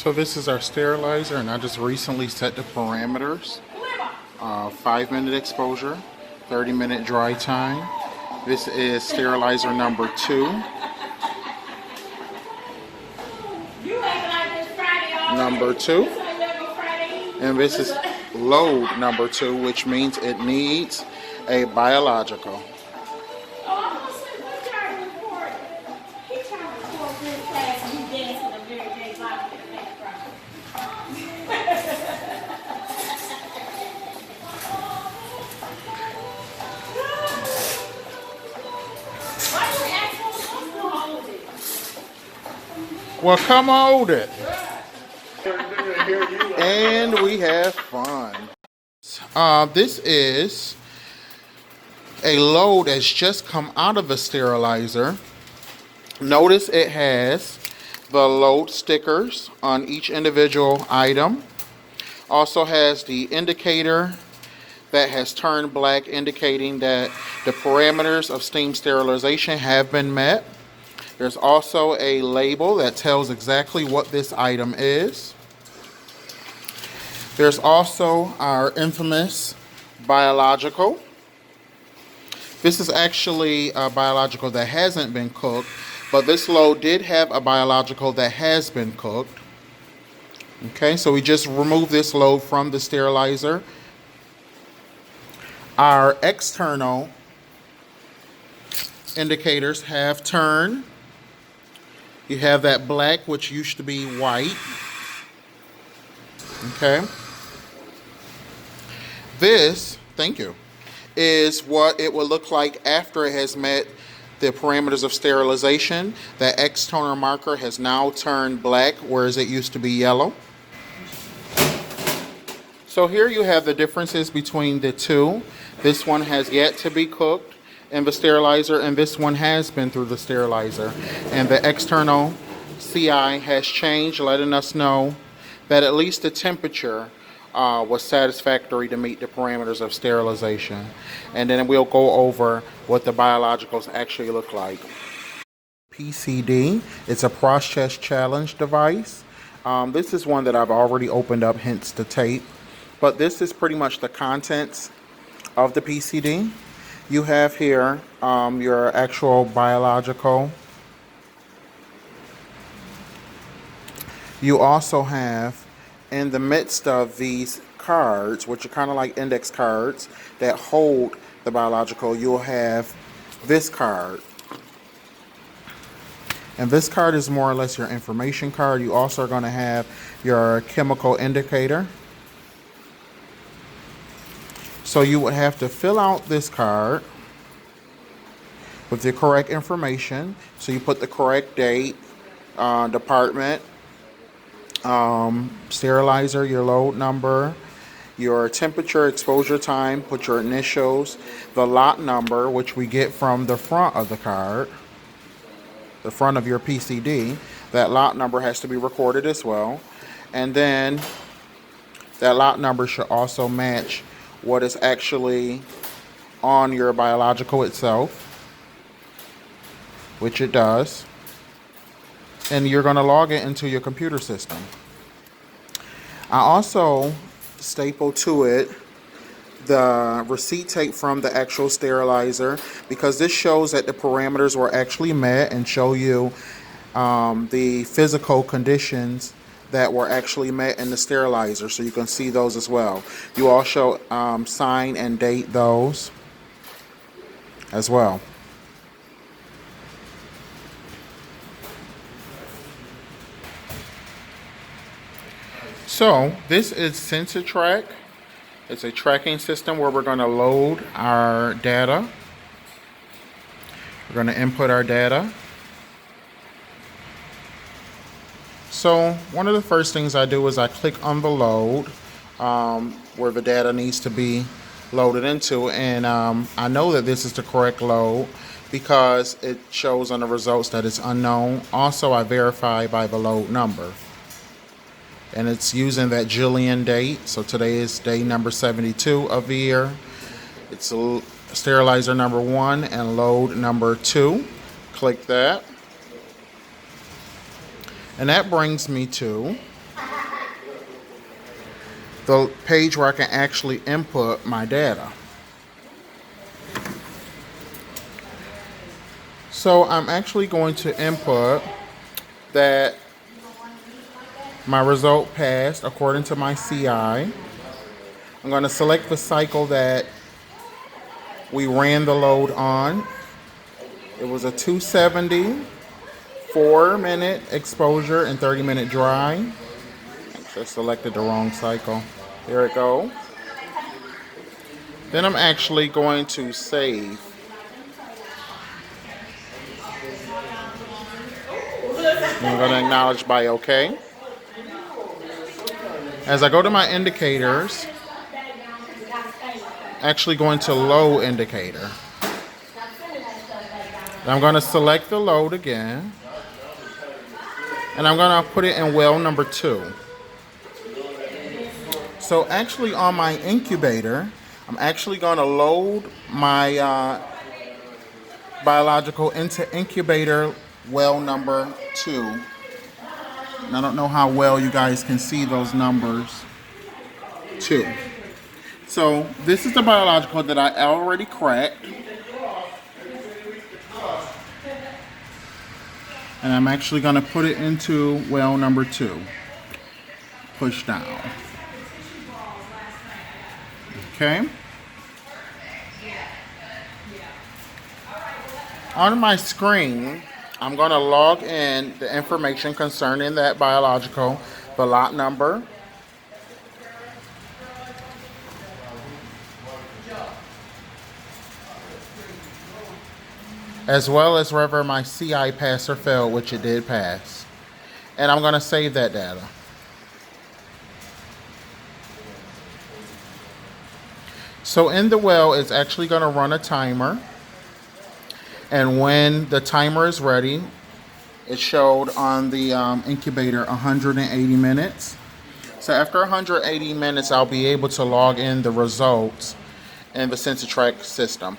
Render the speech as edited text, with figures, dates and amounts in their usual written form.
So this is our sterilizer, and I just recently set the parameters. 5-minute exposure, 30-minute dry time. This is sterilizer number 2. Number 2. And this is load number 2, which means it needs a biological. Well, come hold it. And we have fun. This is a load that's just come out of a sterilizer. Notice it has the load stickers on each individual item. Also has the indicator that has turned black, indicating that the parameters of steam sterilization have been met. There's also a label that tells exactly what this item is. There's also our infamous biological. This is actually a biological that hasn't been cooked, but this load did have a biological that has been cooked. Okay, so we just remove this load from the sterilizer. Our external indicators have turned. You have that black, which used to be white. Okay. This, thank you, is what it will look like after it has met the parameters of sterilization. That external marker has now turned black, whereas it used to be yellow. So here you have the differences between the two. This one has yet to be cooked in the sterilizer, and this one has been through the sterilizer. And the external CI has changed, letting us know that at least the temperature was satisfactory to meet the parameters of sterilization. And then we'll go over what the biologicals actually look like. PCD, it's a process challenge device. This is one that I've already opened up, hence the tape. But this is pretty much the contents of the PCD. You have here your actual biological. You also have, in the midst of these cards, which are kind of like index cards that hold the biological, you'll have this card. And this card is more or less your information card. You also are going to have your chemical indicator. So you would have to fill out this card with the correct information. So you put the correct date, department, sterilizer, your load number, your temperature, exposure time, put your initials, the lot number, which we get from the front of the card, the front of your PCD. That lot number has to be recorded as well. And then that lot number should also match what is actually on your biological itself, which it does. And you're going to log it into your computer system. I also stapled to it the receipt tape from the actual sterilizer, because this shows that the parameters were actually met and show you the physical conditions that were actually met in the sterilizer, so you can see those as well. You also sign and date those as well. So this is SensorTrack. It's a tracking system where we're going to load our data. We're going to input our data. So one of the first things I do is I click on the load where the data needs to be loaded into, and I know that this is the correct load because it shows on the results that it's unknown. Also, I verify by the load number, and it's using that Julian date. So today is day number 72 of the year. It's sterilizer number 1 and load number 2. Click that. And that brings me to the page where I can actually input my data. So I'm actually going to input that my result passed according to my CI. I'm going to select the cycle that we ran the load on. It was a 270, 4-minute exposure and 30-minute dry. Actually, I selected the wrong cycle. There it goes. Then I'm actually going to save. I'm going to acknowledge by OK. As I go to my indicators, actually going to low indicator. I'm going to select the load again, and I'm going to put it in well number 2. So actually on my incubator, I'm actually going to load my biological into incubator well number 2. And I don't know how well you guys can see those numbers. 2. So this is the biological that I already cracked. And I'm actually going to put it into well number 2. Push down. Okay. On my screen, I'm going to log in the information concerning that biological, the lot number, as well as whether my CI passed or failed, which it did pass. And I'm going to save that data. So in the well, it's actually going to run a timer. And when the timer is ready, it showed on the incubator 180 minutes. So after 180 minutes, I'll be able to log in the results in the SensorTrack system.